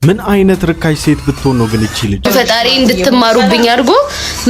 ምን አይነት ርካሽ ሴት ብትሆን ነው ግን እቺ ልጅ? ፈጣሪ እንድትማሩብኝ አድርጎ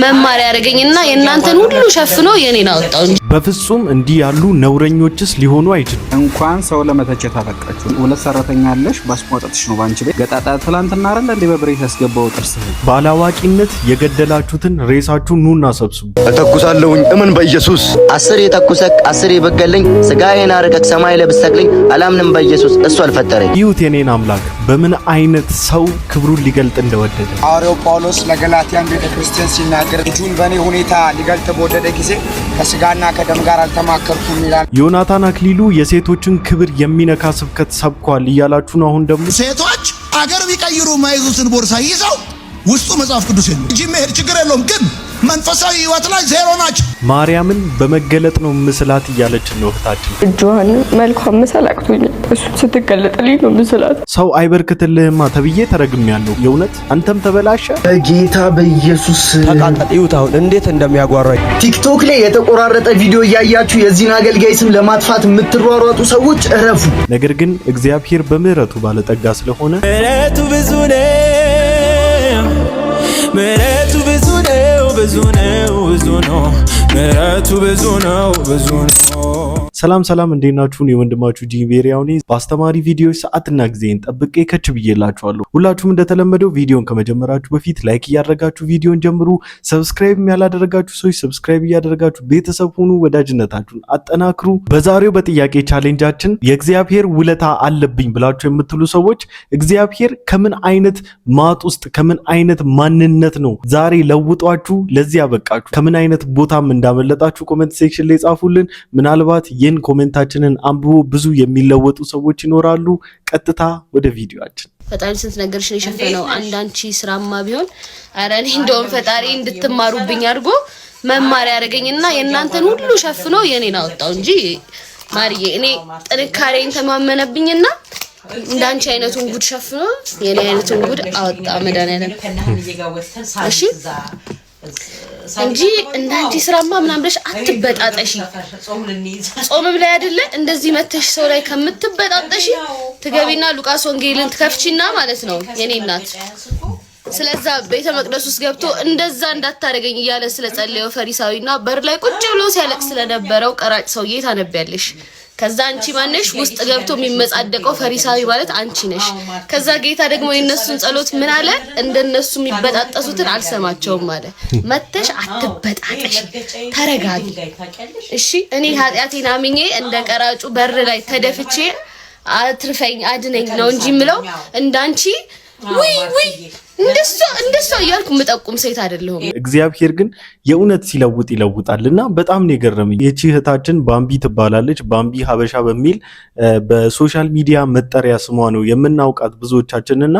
መማር ያደረገኝና የእናንተን ሁሉ ሸፍኖ የኔን አወጣው እንጂ በፍጹም እንዲህ ያሉ ነውረኞችስ ሊሆኑ አይችሉም። እንኳን ሰው ለመተቸት አበቃችሁ። ሁለት ሰራተኛ አለሽ ባስቆጣጥሽ ነው ባንቺ ቤት ገጣጣ ትላንትና አይደል እንዴ በብሬት ያስገባው ጥርስ ባላዋቂነት የገደላችሁትን ሬሳችሁን ኑና ሰብስቡ። እተኩሳለሁኝ እምን በኢየሱስ 10 የተኩሰክ 10 የበገለኝ ስጋዬን አረከክ ሰማይ ለብሰክልኝ አላምንም በኢየሱስ እሱ አልፈጠረኝ። ይሁት የኔን አምላክ በምን አይነት ሰው ክብሩን ሊገልጥ እንደወደደ ሐዋርያው ጳውሎስ ለገላትያን ቤተክርስቲያን ሲናገር ልጁን በኔ ሁኔታ ሊገልጥ በወደደ ጊዜ ከስጋና ከደም ጋር አልተማከርኩም ይላል። ዮናታን አክሊሉ የሴቶችን ክብር የሚነካ ስብከት ሰብኳል እያላችሁ ነው። አሁን ደግሞ ሴቶች አገር ቢቀይሩ ማይዙትን ቦርሳ ይዘው ውስጡ መጽሐፍ ቅዱስ የለም እንጂ መሄድ ችግር የለውም፣ ግን መንፈሳዊ ህይወት ላይ ዜሮ ናቸው። ማርያምን በመገለጥ ነው ምስላት እያለች ነው እህታችን። እጇን መልኳን መሰላክቶኝ እሱ ስትገለጥልኝ ነው ምስላት። ሰው አይበርክትልህማ ተብዬ ተረግሜያለሁ። የእውነት አንተም ተበላሸ። በጌታ በኢየሱስ ተቃጠዩት። አሁን እንዴት እንደሚያጓራኝ ቲክቶክ ላይ የተቆራረጠ ቪዲዮ እያያችሁ የዚህን አገልጋይ ስም ለማጥፋት የምትሯሯጡ ሰዎች እረፉ። ነገር ግን እግዚአብሔር በምህረቱ ባለጠጋ ስለሆነ ምህረቱ ብዙ ነው፣ ምህረቱ ብዙ ነው፣ ብዙ ነው፣ ብዙ ነው፣ ምህረቱ ብዙ ነው፣ ብዙ ነው። ሰላም እንዴት ናችሁ? የወንድማችሁ ጂቬሪያው ነኝ። በአስተማሪ ቪዲዮዎች ሰዓትና ጊዜን ጠብቄ ከች ብዬላችኋለሁ። ሁላችሁም እንደተለመደው ቪዲዮን ከመጀመራችሁ በፊት ላይክ እያደረጋችሁ ቪዲዮን ጀምሩ። ሰብስክራይብ ያላደረጋችሁ ሰዎች ሰብስክራይብ እያደረጋችሁ ቤተሰብ ሁኑ። ወዳጅነታችሁን አጠናክሩ። በዛሬው በጥያቄ ቻሌንጃችን የእግዚአብሔር ውለታ አለብኝ ብላችሁ የምትሉ ሰዎች እግዚአብሔር ከምን አይነት ማጥ ውስጥ ከምን አይነት ማንነት ነው ዛሬ ለውጧችሁ ለዚህ ያበቃችሁ? ከምን አይነት ቦታም እንዳመለጣችሁ ኮሜንት ሴክሽን ላይ ጻፉልን። ምናልባት ይህን ኮሜንታችንን አንብቦ ብዙ የሚለወጡ ሰዎች ይኖራሉ። ቀጥታ ወደ ቪዲዮአችን። ፈጣሪ ስንት ነገርሽን የሸፈነው አንዳንቺ ስራማ ቢሆን አረ እኔ እንደውም ፈጣሪ እንድትማሩብኝ አድርጎ መማር ያደረገኝና የእናንተን ሁሉ ሸፍኖ የኔን አወጣው እንጂ ማርዬ እኔ ጥንካሬን ተማመነብኝና እንዳንቺ አይነቱን ጉድ ሸፍኖ የኔ አይነቱን ጉድ አወጣ መድኃኒዓለም። እሺ እንጂ እንዳንቺ ስራማ ምናምን ብለሽ አትበጣጠሺ። ጾም ብላይ አይደለ እንደዚህ መተሽ ሰው ላይ ከምትበጣጠሺ ትገቢና ሉቃስ ወንጌልን ትከፍቺና ማለት ነው የኔ እናት ስለዛ ቤተ መቅደስ ውስጥ ገብቶ እንደዛ እንዳታረገኝ እያለ ስለጸለየው ፈሪሳዊና በር ላይ ቁጭ ብሎ ሲያለቅስ ስለነበረው ቀራጭ ሰውዬ ታነቢያለሽ። ከዛ አንቺ ማነሽ ውስጥ ገብቶ የሚመጻደቀው ፈሪሳዊ ማለት አንቺ ነሽ። ከዛ ጌታ ደግሞ የነሱን ጸሎት ምን አለ? እንደነሱ የሚበጣጠሱትን አልሰማቸውም አለ። መተሽ አትበጣጠሽ፣ ተረጋጊ። እሺ እኔ ኃጢአቴን አምኜ እንደ ቀራጩ በር ላይ ተደፍቼ አትርፈኝ አድነኝ ነው እንጂ ምለው እንዳንቺ ወይ እንደሷ እያልኩ መጠቁም ሴት አይደለሁም። እግዚአብሔር ግን የእውነት ሲለውጥ ይለውጣልና በጣም ነው የገረመኝ። የቺ እህታችን ባምቢ ትባላለች። ባምቢ ሀበሻ በሚል በሶሻል ሚዲያ መጠሪያ ስሟ ነው የምናውቃት ብዙዎቻችንና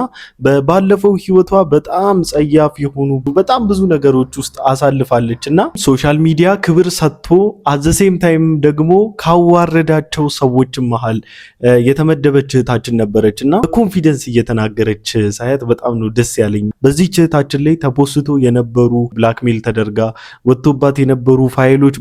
ባለፈው ህይወቷ በጣም ጸያፍ የሆኑ በጣም ብዙ ነገሮች ውስጥ አሳልፋለችና ሶሻል ሚዲያ ክብር ሰጥቶ አዘሴም ታይም ደግሞ ካዋረዳቸው ሰዎች መሃል የተመደበች እህታችን ነበረችና በኮንፊደንስ እየተናገረች ሳያት በጣም ነው ደስ ያለኝ። በዚህ እህታችን ላይ ተፖስቶ የነበሩ ብላክሜል ተደርጋ ወጥቶባት የነበሩ ፋይሎች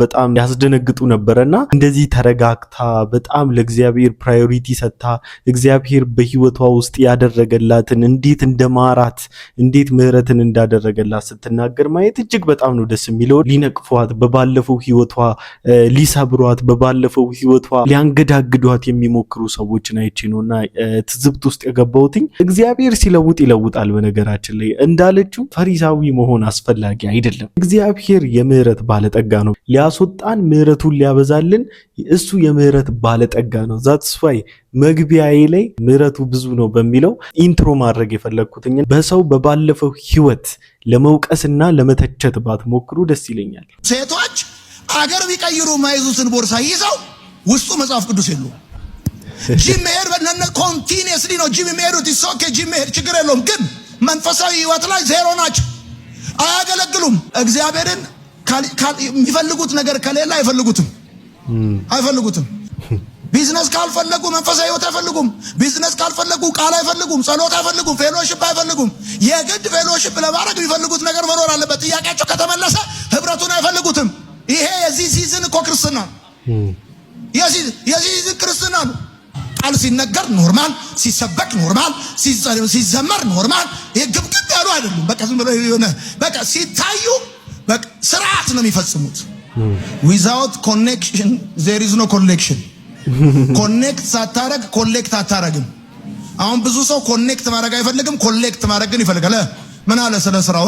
በጣም ያስደነግጡ ነበርና እንደዚህ ተረጋግታ በጣም ለእግዚአብሔር ፕራዮሪቲ ሰጥታ እግዚአብሔር በህይወቷ ውስጥ ያደረገላትን እንዴት እንደማራት እንዴት ምህረትን እንዳደረገላት ስትናገር ማየት እጅግ በጣም ነው ደስ የሚለው። ሊነቅፏት በባለፈው ህይወቷ ሊሰብሯት በባለፈው ህይወቷ ሊያንገዳግዷት የሚሞክሩ ሰዎችን አይቼ ነውና ትዝብት ውስጥ የገባሁትኝ። እግዚአብሔር ሲለውጥ ይለውጣል። በነገራችን ላይ እንዳለችው ፈሪሳዊ መሆን አስፈላጊ አይደለም። እግዚአብሔር የምህረት ባለጠጋ ነው። ሊያስወጣን ምህረቱን ሊያበዛልን እሱ የምህረት ባለጠጋ ነው። ዛትስ ዋይ መግቢያዬ ላይ ምህረቱ ብዙ ነው በሚለው ኢንትሮ ማድረግ የፈለኩትኝ በሰው በባለፈው ህይወት ለመውቀስና ለመተቸት ባትሞክሩ ደስ ይለኛል። ሴቶች አገር ቢቀይሩ ማይዙትን ቦርሳ ይዘው ውስጡ መጽሐፍ ቅዱስ የለውም። ጂም መሄድ በእነ ኮንቲኒየስሊ ነው ጂም መሄዱት ይሶኬ ጂም መሄድ ችግር የለውም፣ ግን መንፈሳዊ ህይወት ላይ ዜሮ ናቸው። አያገለግሉም። እግዚአብሔርን የሚፈልጉት ነገር ከሌላ አይፈልጉትም። ቢዝነስ ካልፈለጉ መንፈሳዊ ህይወት አይፈልጉም። ቢዝነስ ካልፈለጉ ቃል አይፈልጉም። ጸሎት አይፈልጉም። ፌሎሺፕ አይፈልጉም። የግድ ፌሎሺፕ ለማድረግ የሚፈልጉት ነገር መኖር አለበት። ጥያቄያቸው ከተመለሰ ህብረቱን አይፈልጉትም። ይሄ የዚህ ሲዝን እኮ ክርስትና የዚህ ሲዝን ክርስትና ነው። ቃል ሲነገር ኖርማል፣ ሲሰበክ ኖርማል፣ ሲዘመር ኖርማል። የግብግብ ያሉ አይደሉም። በቃ ዝም ብለው የሆነ በቃ ሲታዩ በቃ ስርዓት ነው የሚፈጽሙት። ዊዛውት ኮኔክሽን ዜር ኢዝ ኖ ኮኔክሽን። ኮኔክት ሳታረግ ኮሌክት አታረግም። አሁን ብዙ ሰው ኮኔክት ማድረግ አይፈልግም፣ ኮሌክት ማድረግ ግን ይፈልጋል። ምን አለ ስለ ስራው?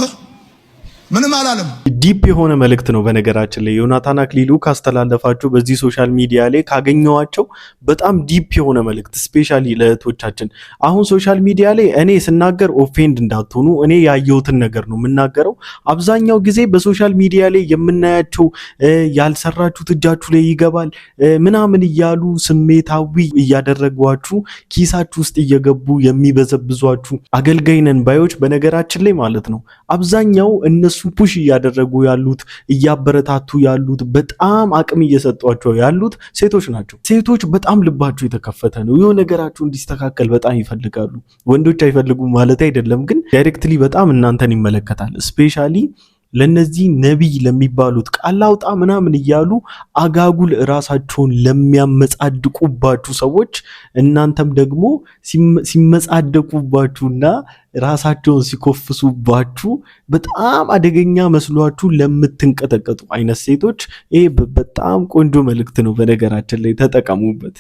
ምንም አላለም። ዲፕ የሆነ መልእክት ነው። በነገራችን ላይ ዮናታን አክሊሉ ካስተላለፋቸው በዚህ ሶሻል ሚዲያ ላይ ካገኘዋቸው በጣም ዲፕ የሆነ መልእክት ስፔሻሊ ለእህቶቻችን። አሁን ሶሻል ሚዲያ ላይ እኔ ስናገር ኦፌንድ እንዳትሆኑ፣ እኔ ያየሁትን ነገር ነው የምናገረው። አብዛኛው ጊዜ በሶሻል ሚዲያ ላይ የምናያቸው ያልሰራችሁት እጃችሁ ላይ ይገባል ምናምን እያሉ ስሜታዊ እያደረጓችሁ ኪሳችሁ ውስጥ እየገቡ የሚበዘብዟችሁ አገልጋይ ነን ባዮች በነገራችን ላይ ማለት ነው አብዛኛው እነሱ ፑሽ እያደረጉ ያሉት እያበረታቱ ያሉት በጣም አቅም እየሰጧቸው ያሉት ሴቶች ናቸው። ሴቶች በጣም ልባቸው የተከፈተ ነው። የሆነ ነገራቸው እንዲስተካከል በጣም ይፈልጋሉ። ወንዶች አይፈልጉም ማለት አይደለም፣ ግን ዳይሬክትሊ በጣም እናንተን ይመለከታል። ስፔሻሊ ለነዚህ ነቢይ ለሚባሉት ቃል አውጣ ምናምን እያሉ አጋጉል ራሳቸውን ለሚያመጻድቁባችሁ ሰዎች እናንተም ደግሞ ሲመጻደቁባችሁና ራሳቸውን ሲኮፍሱባችሁ በጣም አደገኛ መስሏችሁ ለምትንቀጠቀጡ አይነት ሴቶች ይሄ በጣም ቆንጆ መልእክት ነው። በነገራችን ላይ ተጠቀሙበት።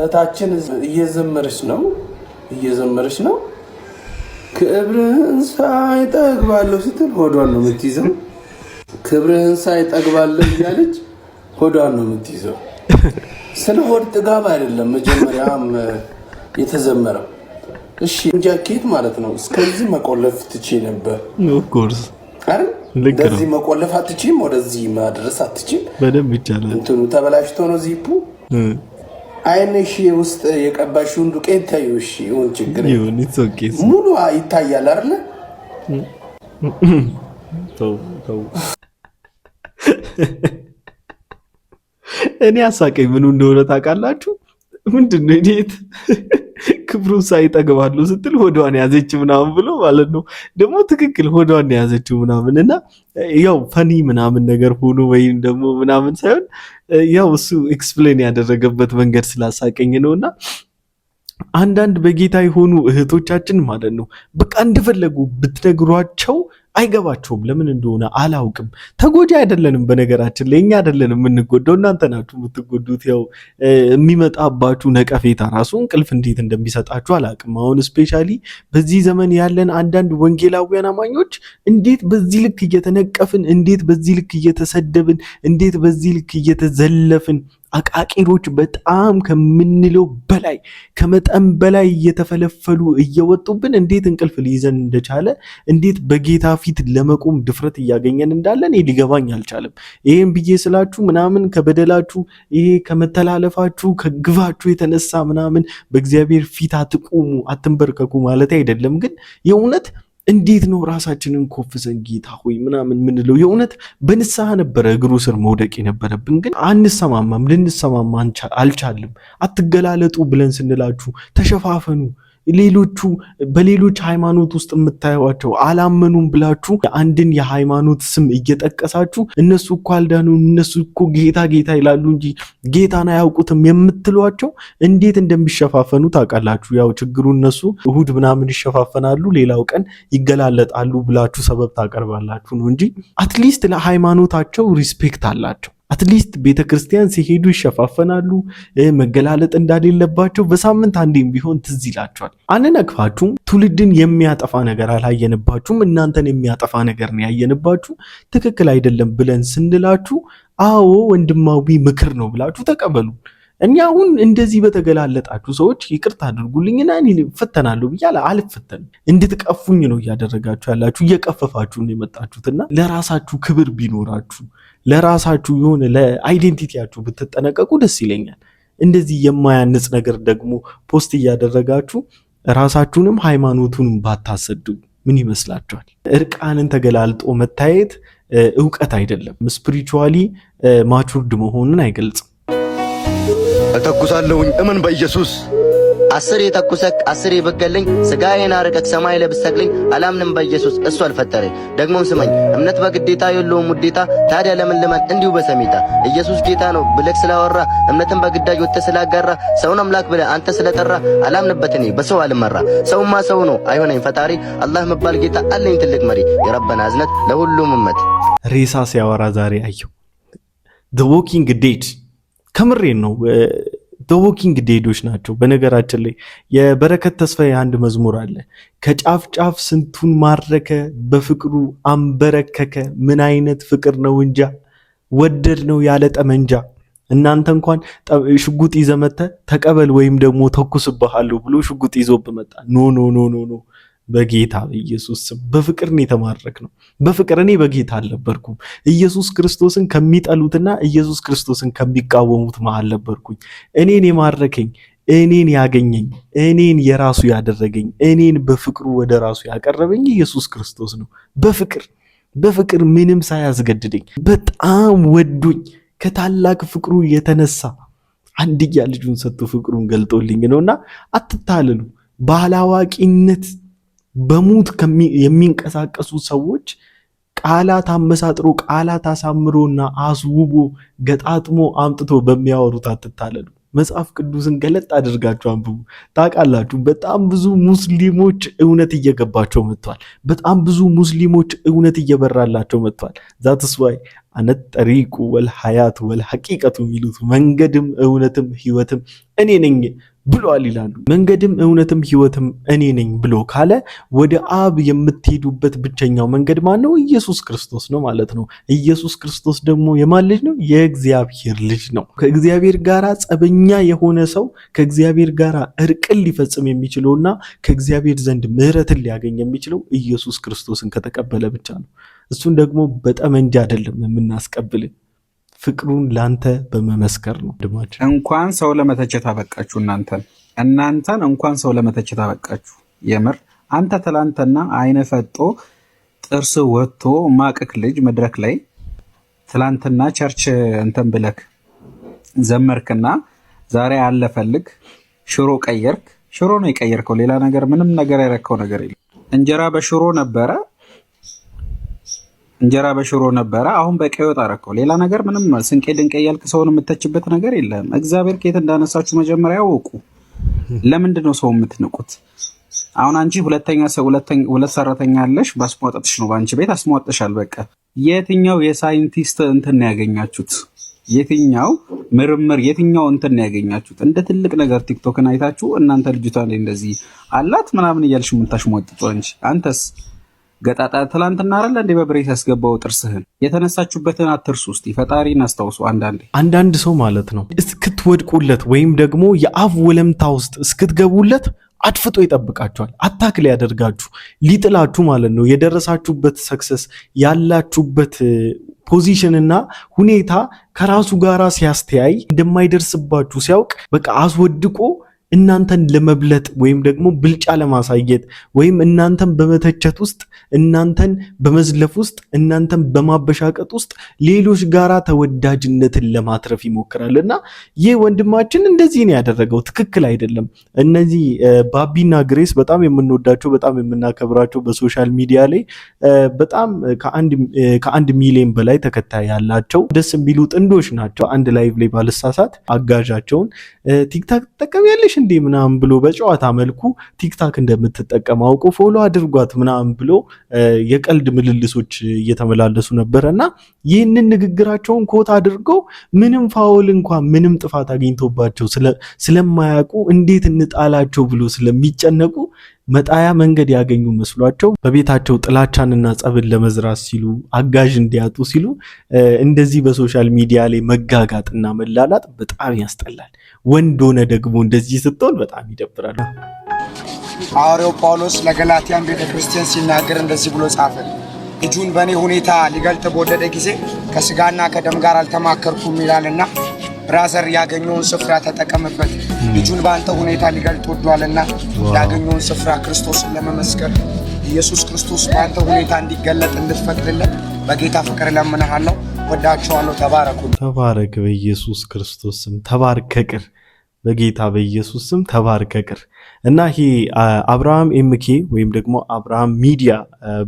እታችን እየዘመረች ነው። ክብርህን ሳይ ጠግባለሁ ስትል ሆዷን ነው የምትይዘው። ክብርህን ሳይ ጠግባለሁ እያለች ሆዷን ነው የምትይዘው። ስለ ሆድ ጥጋብ አይደለም መጀመሪያም የተዘመረው። እሺ ጃኬት ማለት ነው እስከዚህ መቆለፍ ትችይ ነበር። ኦፍ ኮርስ አይደል? እንደዚህ መቆለፍ አትችይም፣ ወደዚህ ማድረስ አትችይም። በደንብ ይቻላል። እንትኑ ተበላሽቶ ነው ዚፑ። አይነሽ ውስጥ የቀባሽውን ዱቄት ታዩ። እሺ ይሁን፣ ችግር ይሁን፣ ሙሉ ይታያል አይደል? ተው እኔ አሳቀኝ። ምን እንደሆነ ታውቃላችሁ? ምንድነው እኔት ክብሩን ሳይጠግባለሁ ስትል ሆዷን ያዘች ምናምን ብሎ ማለት ነው። ደግሞ ትክክል ሆዷን ያዘችው ምናምን እና ያው ፈኒ ምናምን ነገር ሆኖ ወይም ደግሞ ምናምን ሳይሆን ያው እሱ ኤክስፕሌን ያደረገበት መንገድ ስላሳቀኝ ነውና አንዳንድ በጌታ የሆኑ እህቶቻችን ማለት ነው በቃ እንደፈለጉ ብትነግሯቸው አይገባቸውም። ለምን እንደሆነ አላውቅም። ተጎጂ አይደለንም። በነገራችን ላይ እኛ አይደለንም የምንጎዳው፣ እናንተ ናችሁ የምትጎዱት። ያው የሚመጣባችሁ ነቀፌታ ራሱ እንቅልፍ እንዴት እንደሚሰጣችሁ አላውቅም። አሁን ስፔሻሊ በዚህ ዘመን ያለን አንዳንድ ወንጌላውያን አማኞች እንዴት በዚህ ልክ እየተነቀፍን፣ እንዴት በዚህ ልክ እየተሰደብን፣ እንዴት በዚህ ልክ እየተዘለፍን አቃቂሮች በጣም ከምንለው በላይ ከመጠን በላይ እየተፈለፈሉ እየወጡብን እንዴት እንቅልፍ ሊይዘን እንደቻለ እንዴት በጌታ ፊት ለመቆም ድፍረት እያገኘን እንዳለን ሊገባኝ አልቻለም። ይሄን ብዬ ስላችሁ ምናምን ከበደላችሁ ይሄ ከመተላለፋችሁ ከግፋችሁ የተነሳ ምናምን በእግዚአብሔር ፊት አትቁሙ አትንበርከኩ ማለት አይደለም። ግን የእውነት እንዴት ነው ራሳችንን ኮፍሰን ጌታ ሆይ ምናምን ምንለው? የእውነት በንስሐ ነበረ እግሩ ስር መውደቅ የነበረብን፣ ግን አንሰማማም፣ ልንሰማማ አልቻልም። አትገላለጡ ብለን ስንላችሁ ተሸፋፈኑ። ሌሎቹ በሌሎች ሃይማኖት ውስጥ የምታዩዋቸው አላመኑም ብላችሁ አንድን የሃይማኖት ስም እየጠቀሳችሁ እነሱ እኮ አልዳኑም፣ እነሱ እኮ ጌታ ጌታ ይላሉ እንጂ ጌታን አያውቁትም የምትሏቸው እንዴት እንደሚሸፋፈኑ ታውቃላችሁ። ያው ችግሩ እነሱ እሁድ ምናምን ይሸፋፈናሉ፣ ሌላው ቀን ይገላለጣሉ ብላችሁ ሰበብ ታቀርባላችሁ ነው እንጂ አትሊስት ለሃይማኖታቸው ሪስፔክት አላቸው። አትሊስት ቤተክርስቲያን ሲሄዱ ይሸፋፈናሉ። መገላለጥ እንዳሌለባቸው በሳምንት አንዴም ቢሆን ትዝ ይላቸዋል። አንነቅፋችሁም። ትውልድን የሚያጠፋ ነገር አላየንባችሁም። እናንተን የሚያጠፋ ነገር ነው ያየንባችሁ። ትክክል አይደለም ብለን ስንላችሁ አዎ ወንድማዊ ምክር ነው ብላችሁ ተቀበሉ። እኛ አሁን እንደዚህ በተገላለጣችሁ ሰዎች ይቅርታ አድርጉልኝና እኔ ፈተናለሁ ብያለ አልፈተንም። እንድትቀፉኝ ነው እያደረጋችሁ ያላችሁ፣ እየቀፈፋችሁ ነው የመጣችሁትና ለራሳችሁ ክብር ቢኖራችሁ ለራሳችሁ የሆነ ለአይዴንቲቲያችሁ ብትጠነቀቁ ደስ ይለኛል። እንደዚህ የማያንጽ ነገር ደግሞ ፖስት እያደረጋችሁ ራሳችሁንም ሃይማኖቱንም ባታሰድቡ ምን ይመስላችኋል? እርቃንን ተገላልጦ መታየት እውቀት አይደለም፣ ስፒሪቹዋሊ ማቹርድ መሆንን አይገልጽም። እተኩሳለሁኝ እመን በኢየሱስ 10 የተኩሰክ 10 የበገለኝ ስጋዬን አርቀክ ሰማይ ላይ ብትሰቅለኝ አላምንም በኢየሱስ እሱ አልፈጠረኝ። ደግሞም ስማኝ እምነት በግዴታ የለውም ውዴታ ታዲያ ለምን ልመን እንዲሁ በሰሜታ ኢየሱስ ጌታ ነው ብለክ ስላወራ እምነትን በግዳጅ ወጥተህ ስላጋራ ሰውን አምላክ ብለህ አንተ ስለጠራ አላምንበት እኔ በሰው አልመራ ሰውማ ሰው ነው አይሆነኝ ፈጣሪ አላህ መባል ጌታ አለኝ ትልቅ መሪ የረበና እዝነት ለሁሉም እመት። ሬሳ ሲያወራ ዛሬ አየሁ። The Walking Dead ከምሬን ነው። The Walking Deadዎች ናቸው። በነገራችን ላይ የበረከት ተስፋዬ አንድ መዝሙር አለ። ከጫፍ ጫፍ ስንቱን ማረከ በፍቅሩ አንበረከከ ምን አይነት ፍቅር ነው እንጃ ወደድ ነው ያለ ጠመንጃ። እናንተ እንኳን ሽጉጥ ይዘህ መተህ ተቀበል ወይም ደግሞ ተኩስብሃለሁ ብሎ ሽጉጥ ይዞብህ መጣ። ኖ ኖ ኖ ኖ ኖ በጌታ በኢየሱስ ስም በፍቅር ነው የተማረክነው። በፍቅር እኔ በጌታ አልነበርኩም። ኢየሱስ ክርስቶስን ከሚጠሉትና ኢየሱስ ክርስቶስን ከሚቃወሙት መሃል ነበርኩኝ። እኔን የማረከኝ እኔን ያገኘኝ እኔን የራሱ ያደረገኝ እኔን በፍቅሩ ወደ ራሱ ያቀረበኝ ኢየሱስ ክርስቶስ ነው። በፍቅር ምንም ሳያስገድደኝ በጣም ወዶኝ ከታላቅ ፍቅሩ የተነሳ አንድያ ልጁን ሰጥቶ ፍቅሩን ገልጦልኝ ነውና አትታለሉ። ባላዋቂነት በሙት የሚንቀሳቀሱ ሰዎች ቃላት አመሳጥሮ ቃላት አሳምሮና አስውቦ ገጣጥሞ አምጥቶ በሚያወሩት አትታለሉ። መጽሐፍ ቅዱስን ገለጥ አድርጋችሁ አንብቡ። ታውቃላችሁ በጣም ብዙ ሙስሊሞች እውነት እየገባቸው መጥቷል። በጣም ብዙ ሙስሊሞች እውነት እየበራላቸው መጥቷል። ዛትስ ዋይ አነት ጠሪቁ ወልሐያቱ ወልሐቂቀቱ የሚሉት መንገድም እውነትም ህይወትም እኔ ነኝ ብሏል ይላሉ። መንገድም እውነትም ህይወትም እኔ ነኝ ብሎ ካለ ወደ አብ የምትሄዱበት ብቸኛው መንገድ ማን ነው? ኢየሱስ ክርስቶስ ነው ማለት ነው። ኢየሱስ ክርስቶስ ደግሞ የማን ልጅ ነው? የእግዚአብሔር ልጅ ነው። ከእግዚአብሔር ጋር ጸበኛ የሆነ ሰው ከእግዚአብሔር ጋር እርቅን ሊፈጽም የሚችለውና ከእግዚአብሔር ዘንድ ምሕረትን ሊያገኝ የሚችለው ኢየሱስ ክርስቶስን ከተቀበለ ብቻ ነው። እሱን ደግሞ በጠመንጃ አይደለም የምናስቀብል ፍቅሩን ላንተ በመመስከር ነው። እንኳን ሰው ለመተቸት አበቃችሁ። እናንተን እንኳን ሰው ለመተቸት አበቃችሁ። የምር አንተ ትላንትና አይነ ፈጦ ጥርስ ወጥቶ ማቀክ ልጅ መድረክ ላይ ትላንትና ቸርች እንትን ብለክ ዘመርክና ዛሬ አለፈልግ ሽሮ ቀየርክ። ሽሮ ነው የቀየርከው፣ ሌላ ነገር ምንም ነገር ያረከው ነገር የለም። እንጀራ በሽሮ ነበረ፣ አሁን በቀይ ወጥ አረከው። ሌላ ነገር ምንም ስንቄ ድንቄ ያልክ ሰውን የምተችበት ነገር የለም። እግዚአብሔር ከየት እንዳነሳችሁ መጀመሪያ ያወቁ። ለምንድን ነው ሰው የምትንቁት? አሁን አንቺ ሁለት ሰራተኛ አለሽ፣ ባስሟጠጥሽ ነው። በአንቺ ቤት አስሟጠሻል። በቃ የትኛው የሳይንቲስት እንትን ያገኛችሁት? የትኛው ምርምር የትኛው እንትን ያገኛችሁት? እንደ ትልቅ ነገር ቲክቶክን አይታችሁ እናንተ ልጅቷ እንደዚህ አላት ምናምን እያልሽ የምታሽሟጥጡ እንጂ አንተስ ገጣጣ ትላንትና አይደል እንደ በብሬት ያስገባው ጥርስህን። የተነሳችሁበትን አትርሱ። እስቲ ፈጣሪን አስታውሱ። አንዳንድ ሰው ማለት ነው እስክትወድቁለት ወይም ደግሞ የአፍ ወለምታ ውስጥ እስክትገቡለት አድፍጦ ይጠብቃችኋል። አታክ ሊያደርጋችሁ ሊጥላችሁ ማለት ነው። የደረሳችሁበት ሰክሰስ ያላችሁበት ፖዚሽን እና ሁኔታ ከራሱ ጋራ ሲያስተያይ እንደማይደርስባችሁ ሲያውቅ በቃ አስወድቆ እናንተን ለመብለጥ ወይም ደግሞ ብልጫ ለማሳየት ወይም እናንተን በመተቸት ውስጥ እናንተን በመዝለፍ ውስጥ እናንተን በማበሻቀጥ ውስጥ ሌሎች ጋራ ተወዳጅነትን ለማትረፍ ይሞክራልና ይህ ወንድማችን እንደዚህ ነው ያደረገው። ትክክል አይደለም። እነዚህ ባቢና ግሬስ በጣም የምንወዳቸው በጣም የምናከብራቸው በሶሻል ሚዲያ ላይ በጣም ከ1 ሚሊዮን በላይ ተከታይ ያላቸው ደስ የሚሉ ጥንዶች ናቸው። አንድ ላይቭ ላይ ባልሳሳት አጋዣቸውን ቲክታክ ተጠቀሚያለሽ እንዴ ምናምን ብሎ በጨዋታ መልኩ ቲክታክ እንደምትጠቀም አውቆ ፎሎ አድርጓት ምናምን ብሎ የቀልድ ምልልሶች እየተመላለሱ ነበርና ይህንን ንግግራቸውን ኮት አድርገው ምንም ፋውል እንኳን ምንም ጥፋት አግኝቶባቸው ስለማያውቁ እንዴት እንጣላቸው ብሎ ስለሚጨነቁ መጣያ መንገድ ያገኙ መስሏቸው በቤታቸው ጥላቻንና ጸብን ለመዝራት ሲሉ አጋዥ እንዲያጡ ሲሉ እንደዚህ በሶሻል ሚዲያ ላይ መጋጋጥና መላላጥ በጣም ያስጠላል። ወንድ ሆነ ደግሞ እንደዚህ ስትሆን በጣም ይደብራል። ሐዋርያው ጳውሎስ ለገላትያን ቤተክርስቲያን ሲናገር እንደዚህ ብሎ ጻፈ። ልጁን በእኔ ሁኔታ ሊገልጥ በወደደ ጊዜ ከስጋና ከደም ጋር አልተማከርኩም ይላልና ብራዘር ያገኘውን ስፍራ ተጠቀምበት። ልጁን በአንተ ሁኔታ ሊገልጥ ወዷልና ያገኘውን ስፍራ ክርስቶስን ለመመስከር ኢየሱስ ክርስቶስ በአንተ ሁኔታ እንዲገለጥ እንድትፈቅድለት በጌታ ፍቅር ለምንሃለሁ። ወዳችኋለሁ። ተባረኩ። ተባረክ። በኢየሱስ ክርስቶስ ስም ተባርከቅር። በጌታ በኢየሱስ ስም ተባርከክር እና ይሄ አብርሃም ኤምኬ ወይም ደግሞ አብርሃም ሚዲያ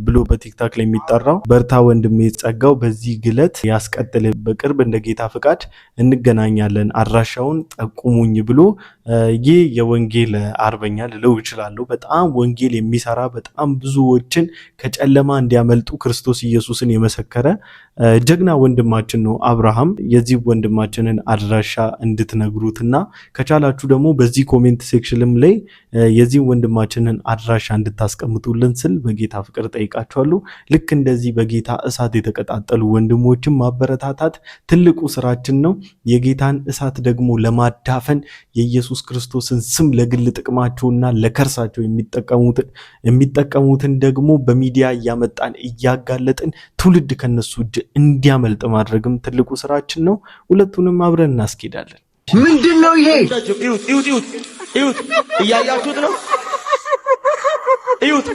ብሎ በቲክታክ ላይ የሚጠራው በርታ ወንድሜ ጸጋው በዚህ ግለት ያስቀጥል በቅርብ እንደ ጌታ ፍቃድ እንገናኛለን አድራሻውን ጠቁሙኝ ብሎ ይሄ የወንጌል አርበኛ ልለው ይችላል በጣም ወንጌል የሚሰራ በጣም ብዙዎችን ከጨለማ እንዲያመልጡ ክርስቶስ ኢየሱስን የመሰከረ ጀግና ወንድማችን ነው አብርሃም የዚህ ወንድማችንን አድራሻ እንድትነግሩትና ከቻላችሁ ደግሞ በዚህ ኮሜንት ሴክሽንም ላይ የዚህ ወንድማችንን አድራሻ እንድታስቀምጡልን ስል በጌታ ፍቅር ጠይቃችኋለሁ ልክ እንደዚህ በጌታ እሳት የተቀጣጠሉ ወንድሞችን ማበረታታት ትልቁ ስራችን ነው የጌታን እሳት ደግሞ ለማዳፈን የኢየሱስ ክርስቶስን ስም ለግል ጥቅማቸውና ለከርሳቸው የሚጠቀሙትን ደግሞ በሚዲያ ያመጣን እያጋለጥን ትውልድ ከነሱ እጅ እንዲያመልጥ ማድረግም ትልቁ ስራችን ነው ሁለቱንም አብረን እናስኬዳለን ምንድነው ይሄ እዩት እያያችሁት ነው እዩት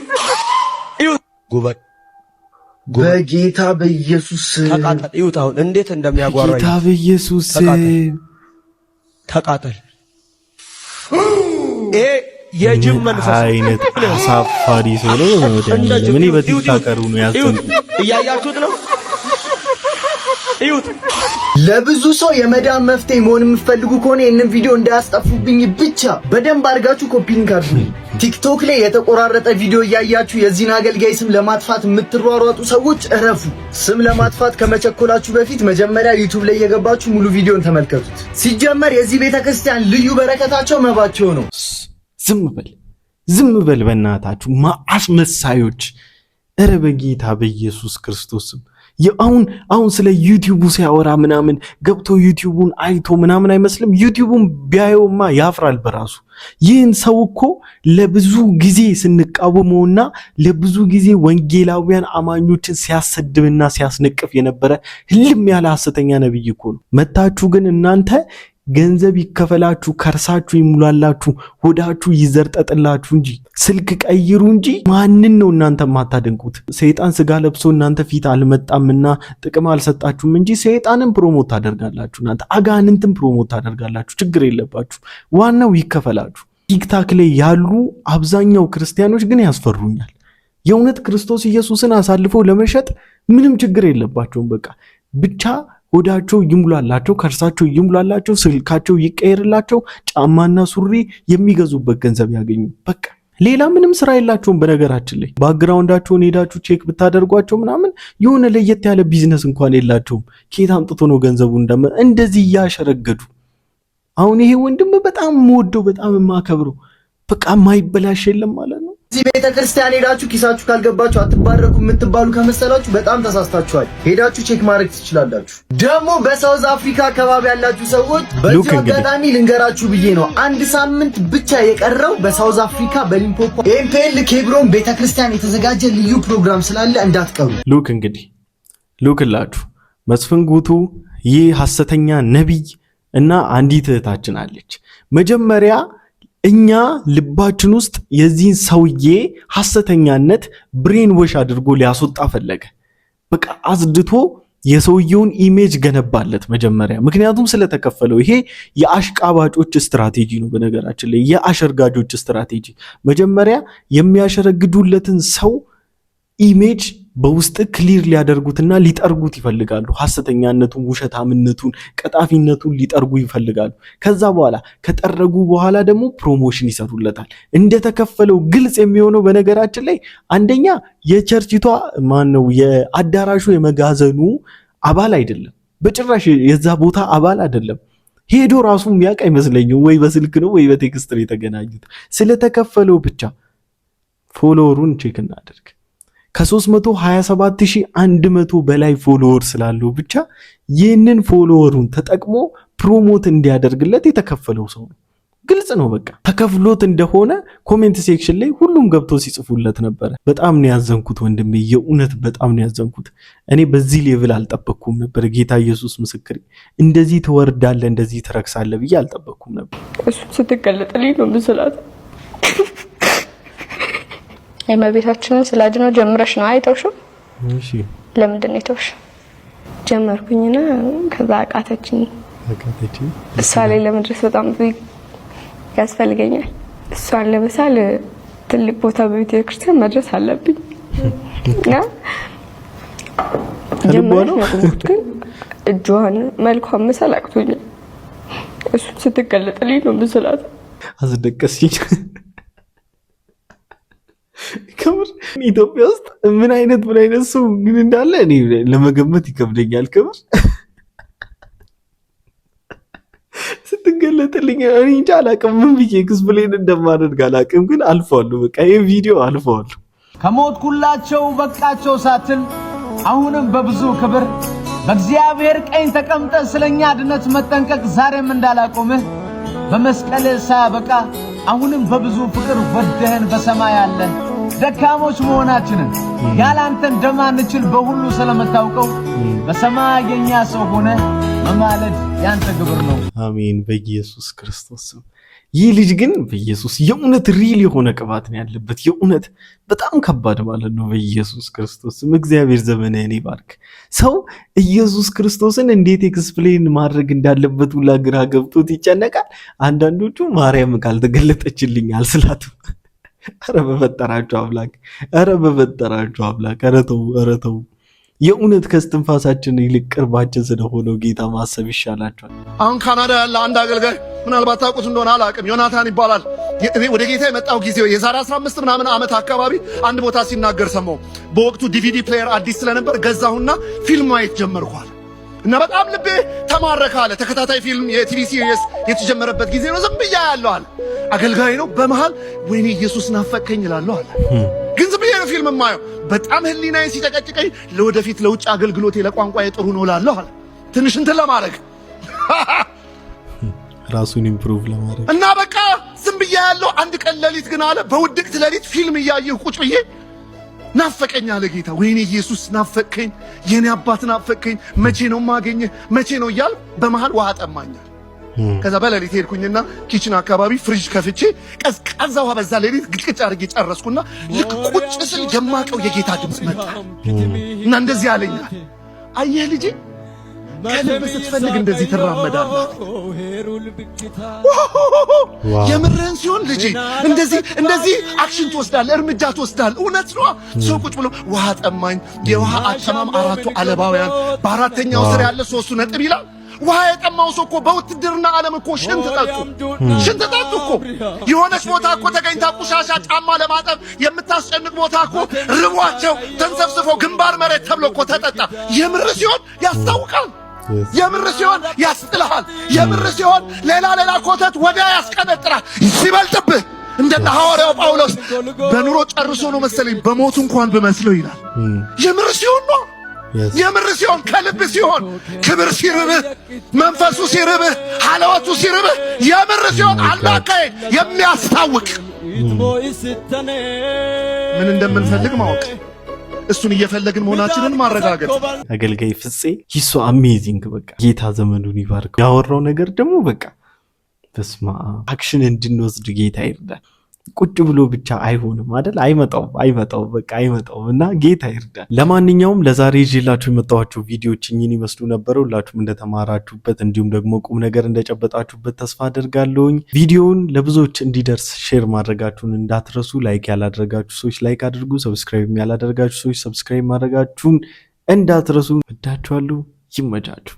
ጉባኤ በጌታ በኢየሱስ ተቃጠል እዩት አሁን እንዴት እንደሚያጓራ ጌታ በኢየሱስ ተቃጠል ይሄ የጅም መንፈስ አይነት አሳፋሪ ሰው ነው ምን በቲክታከሩ ነው ያዘንኩ እያያችሁት ነው እዩት ለብዙ ሰው የመዳን መፍትሄ መሆን የምትፈልጉ ከሆነ ይህንን ቪዲዮ እንዳያስጠፉብኝ ብቻ በደንብ አድርጋችሁ ኮፒ ሊንክ አድርጉ ቲክቶክ ላይ የተቆራረጠ ቪዲዮ እያያችሁ የዚህን አገልጋይ ስም ለማጥፋት የምትሯሯጡ ሰዎች እረፉ ስም ለማጥፋት ከመቸኮላችሁ በፊት መጀመሪያ ዩቲዩብ ላይ የገባችሁ ሙሉ ቪዲዮን ተመልከቱት ሲጀመር የዚህ ቤተክርስቲያን ልዩ በረከታቸው መባቸው ነው ዝም በል በእናታችሁ ማስመሳዮች እረ በጌታ በኢየሱስ ክርስቶስ አሁን ስለ ዩቲዩቡ ሲያወራ ምናምን ገብቶ ዩቲዩቡን አይቶ ምናምን አይመስልም ዩቲዩቡን ቢያየውማ ያፍራል በራሱ ይህን ሰው እኮ ለብዙ ጊዜ ስንቃወመውና ለብዙ ጊዜ ወንጌላውያን አማኞችን ሲያሰድብና ሲያስነቅፍ የነበረ ህልም ያለ ሐሰተኛ ነብይ እኮ ነው መታችሁ ግን እናንተ ገንዘብ ይከፈላችሁ ከርሳችሁ ይሙላላችሁ ሆዳችሁ ይዘርጠጥላችሁ እንጂ ስልክ ቀይሩ እንጂ ማንን ነው እናንተ ማታደንቁት ሰይጣን ስጋ ለብሶ እናንተ ፊት አልመጣምና ጥቅም አልሰጣችሁም እንጂ ሰይጣንን ፕሮሞት ታደርጋላችሁ እናንተ አጋንንትን ፕሮሞት ታደርጋላችሁ ችግር የለባችሁ ዋናው ይከፈላችሁ ቲክታክ ላይ ያሉ አብዛኛው ክርስቲያኖች ግን ያስፈሩኛል የእውነት ክርስቶስ ኢየሱስን አሳልፈው ለመሸጥ ምንም ችግር የለባቸውም በቃ ብቻ ሆዳቸው ይሙላላቸው ከርሳቸው ይሙላላቸው ስልካቸው ይቀየርላቸው ጫማና ሱሪ የሚገዙበት ገንዘብ ያገኙ በቃ ሌላ ምንም ስራ የላቸውም በነገራችን ላይ ባክግራውንዳቸውን ሄዳችሁ ቼክ ብታደርጓቸው ምናምን የሆነ ለየት ያለ ቢዝነስ እንኳን የላቸውም ከየት አምጥቶ ነው ገንዘቡ እንደዚህ ያሸረገዱ አሁን ይሄ ወንድም በጣም ሞደው በጣም ማከብረው በቃ ማይበላሽ የለም ማለት ነው እዚህ ቤተክርስቲያን ሄዳችሁ ኪሳችሁ ካልገባችሁ አትባረኩ የምትባሉ ከመሰላችሁ በጣም ተሳስታችኋል ሄዳችሁ ቼክ ማድረግ ትችላላችሁ ደግሞ በሳውዝ አፍሪካ አካባቢ ያላችሁ ሰዎች በዚህ አጋጣሚ ልንገራችሁ ብዬ ነው አንድ ሳምንት ብቻ የቀረው በሳውዝ አፍሪካ በሊምፖፖ ኤምፒኤል ኬብሮን ቤተክርስቲያን የተዘጋጀ ልዩ ፕሮግራም ስላለ እንዳትቀሩ ሉክላችሁ መስፍን ጉቱ ይህ ሐሰተኛ ነብይ እና አንዲት እህታችን አለች መጀመሪያ እኛ ልባችን ውስጥ የዚህን ሰውዬ ሐሰተኛነት ብሬን ወሽ አድርጎ ሊያስወጣ ፈለገ በቃ አዝድቶ የሰውየውን ኢሜጅ ገነባለት መጀመሪያ ምክንያቱም ስለተከፈለው ይሄ የአሽቃባጮች ስትራቴጂ ነው በነገራችን ላይ የአሸርጋጆች ስትራቴጂ መጀመሪያ የሚያሸረግዱለትን ሰው ኢሜጅ በውስጥ ክሊር ሊያደርጉትና ሊጠርጉት ይፈልጋሉ ሐሰተኛነቱን ውሸታምነቱን ቀጣፊነቱን ሊጠርጉ ይፈልጋሉ ከዛ በኋላ ከጠረጉ በኋላ ደግሞ ፕሮሞሽን ይሰሩለታል እንደተከፈለው ግልጽ የሚሆነው በነገራችን ላይ አንደኛ የቸርችቷ ማነው የአዳራሹ የመጋዘኑ አባል አይደለም በጭራሽ የዛ ቦታ አባል አይደለም ሄዶ ራሱ የሚያውቅ አይመስለኝም ወይ በስልክ ነው ወይ በቴክስት ነው የተገናኙት ስለተከፈለው ብቻ ፎሎወሩን ቼክ እናድርግ ከ327100 በላይ ፎሎወር ስላለው ብቻ ይህንን ፎሎወሩን ተጠቅሞ ፕሮሞት እንዲያደርግለት የተከፈለው ሰው ነው ግልጽ ነው በቃ ተከፍሎት እንደሆነ ኮሜንት ሴክሽን ላይ ሁሉም ገብቶ ሲጽፉለት ነበር በጣም ነው ያዘንኩት ወንድሜ የኡነት በጣም ነው ያዘንኩት እኔ በዚህ ሌቭል አልጠበቅኩም ነበር ጌታ ኢየሱስ ምስክሬ እንደዚህ ተወርዳለ እንደዚህ ተረክሳለ ብዬ አልጠበቅኩም ነበር እሱ ስትገለጥልኝ ነው ምስላት የመቤታችንን ስላድነው ጀምረሽ ነው አይተውሽው እሺ ለምንድን ነው የተውሽ ጀመርኩኝና ከዛ አቃተችኝ እሳ ላይ ለመድረስ በጣም ያስፈልገኛል። እሷን ለመሳል ትልቅ ቦታ በቤተ ክርስቲያን መድረስ አለብኝ እና ጀመረኝ ያቆምኩት ግን እጇን መልኳን መሳል አቅቶኛል። እሱን ስትገለጥልኝ ነው ምስላት አስደቀስኝ። ከምር ኢትዮጵያ ውስጥ ምን አይነት ሰው ግን እንዳለ እኔ ለመገመት ይከብደኛል። ከምር ስትገለጥልኝ እኔ እንጃ አላውቅም፣ ምን ብዬ ኤክስፕሌን እንደማደርግ አላውቅም። ግን አልፈዋለሁ፣ በቃ ይሄ ቪዲዮ አልፈዋለሁ። ከሞትኩላቸው በቃቸው ሳትል አሁንም በብዙ ክብር በእግዚአብሔር ቀኝ ተቀምጠ ስለኛ ድነት መጠንቀቅ ዛሬም እንዳላቆምህ በመስቀል ሳያበቃ አሁንም በብዙ ፍቅር ወደህን በሰማይ አለ። ደካሞች መሆናችንን ያላንተ እንደማንችል በሁሉ ስለምታውቀው በሰማይ የኛ ሰው ሆነ መማለድ ያንተ ግብር ነው። አሜን በኢየሱስ ክርስቶስ ስም። ይህ ልጅ ግን በኢየሱስ የእውነት ሪል የሆነ ቅባት ነው ያለበት። የእውነት በጣም ከባድ ማለት ነው። በኢየሱስ ክርስቶስ ስም እግዚአብሔር ዘመንህን ይባርክ። ሰው ኢየሱስ ክርስቶስን እንዴት ኤክስፕሌን ማድረግ እንዳለበት ሁላ ግራ ገብቶት ይጨነቃል። አንዳንዶቹ ማርያም ካልተገለጠችልኝ አልስላቱ። ኧረ በፈጠራችሁ አምላክ፣ ኧረ በፈጠራችሁ አምላክ፣ ኧረ ተው። የእውነት ከስትንፋሳችን ይልቅ ቅርባችን ስለሆነው ጌታ ማሰብ ይሻላቸዋል። አሁን ካናዳ ያለ አንድ አገልጋይ ምናልባት ታውቁት እንደሆነ አላውቅም፣ ዮናታን ይባላል። ወደ ጌታ የመጣው ጊዜው የዛሬ 15 ምናምን ዓመት አካባቢ አንድ ቦታ ሲናገር ሰማው። በወቅቱ ዲቪዲ ፕሌየር አዲስ ስለነበር ገዛሁና ፊልም ማየት ጀመርኳል እና በጣም ልቤ ተማረከ አለ። ተከታታይ ፊልም የቲቪ ሲሪየስ የተጀመረበት ጊዜ ነው። ዝም ብያ ያለው አለ። አገልጋይ ነው። በመሃል ወይኔ ኢየሱስ ናፈቀኝ እላለሁ አለ። ግን ዝም ብዬ ነው ፊልም የማየው። በጣም ህሊናዬ ሲጨቀጭቀኝ ለወደፊት ለውጭ አገልግሎቴ ለቋንቋ የጥሩ ነው እላለሁ አለ። ትንሽ እንትን ለማድረግ ራሱን ኢምፕሩቭ ለማድረግ እና በቃ ዝም ብዬ ያለው። አንድ ቀን ሌሊት ግን አለ በውድቅት ሌሊት ፊልም እያየሁ ቁጭ ብዬ ናፈቀኝ አለ ጌታ። ወይኔ ኢየሱስ ናፈቀኝ፣ የኔ አባት ናፈቀኝ፣ መቼ ነው ማገኘህ፣ መቼ ነው እያል በመሃል ውሃ ጠማኛል። ከዛ በሌሊት ሄድኩኝና ኪችን አካባቢ ፍሪጅ ከፍቼ ቀዝቃዛ ውሃ በዛ ሌሊት ግጭ አድርጌ ጨረስኩና ልክ ቁጭ ስል የማቀው የጌታ ድምፅ መጣ እና እንደዚህ አለኛል፣ አየህ ልጄ ከልብ ስትፈልግ እንደዚህ ትራመዳለህ። የምርህን ሲሆን ልጄ እንደዚህ አክሽን ትወስዳለህ፣ እርምጃ ትወስዳለህ። እውነት ነው። ሰው ቁጭ ብሎ ውሃ ጠማኝ፣ የውሃ አጠማም 4ቱ አለባውያን በአራተኛው ስር ያለ 3ቱ ነጥብ ይላል። ውሃ የጠማው ሰው እኮ በውትድርና ዓለም እኮ ሽንት ጠጡ እኮ። የሆነች ቦታ እኮ ተገኝታ ቆሻሻ ጫማ ለማጠብ የምታስጨንቅ ቦታ እኮ ርቧቸው ተንሰፍስፈው ግንባር መሬት ተብሎ እኮ ተጠጣ። የምር ሲሆን ያስታውቃል። የምር ሲሆን ያስጥልሃል። የምር ሲሆን ሌላ ኮተት ወዲያ ያስቀነጥራል። ሲበልጥብህ እንደና ሐዋርያው ጳውሎስ በኑሮ ጨርሶ ነው መሰለኝ በሞቱ እንኳን ብመስለው ይላል። የምር ሲሆን ነው። የምር ሲሆን ከልብ ሲሆን ክብር ሲርብህ፣ መንፈሱ ሲርብህ፣ ሐለወቱ ሲርብህ፣ የምር ሲሆን አላካይ የሚያስታውቅ ምን እንደምንፈልግ ማወቅ፣ እሱን እየፈለግን መሆናችንን ማረጋገጥ። አገልጋይ ፍፄ ሂሶ አሜዚንግ። በቃ ጌታ ዘመኑን ይባርከው። ያወራው ነገር ደግሞ በቃ በስማ አክሽን እንድንወስድ ጌታ ይርዳል። ቁጭ ብሎ ብቻ አይሆንም አይደል? አይመጣው በቃ አይመጣው እና ጌታ ይርዳል። ለማንኛውም ለዛሬ ይዤላችሁ የመጣኋቸው ቪዲዮዎች እኚህን ይመስሉ ነበር። ሁላችሁም እንደተማራችሁበት እንዲሁም ደግሞ ቁም ነገር እንደጨበጣችሁበት ተስፋ አደርጋለሁኝ። ቪዲዮውን ለብዙዎች እንዲደርስ ሼር ማድረጋችሁን እንዳትረሱ። ላይክ ያላደረጋችሁ ሰዎች ላይክ አድርጉ። ሰብስክራይብ ያላደረጋችሁ ሰዎች ሰብስክራይብ ማድረጋችሁን እንዳትረሱ። ወዳችኋለሁ። ይመቻችሁ።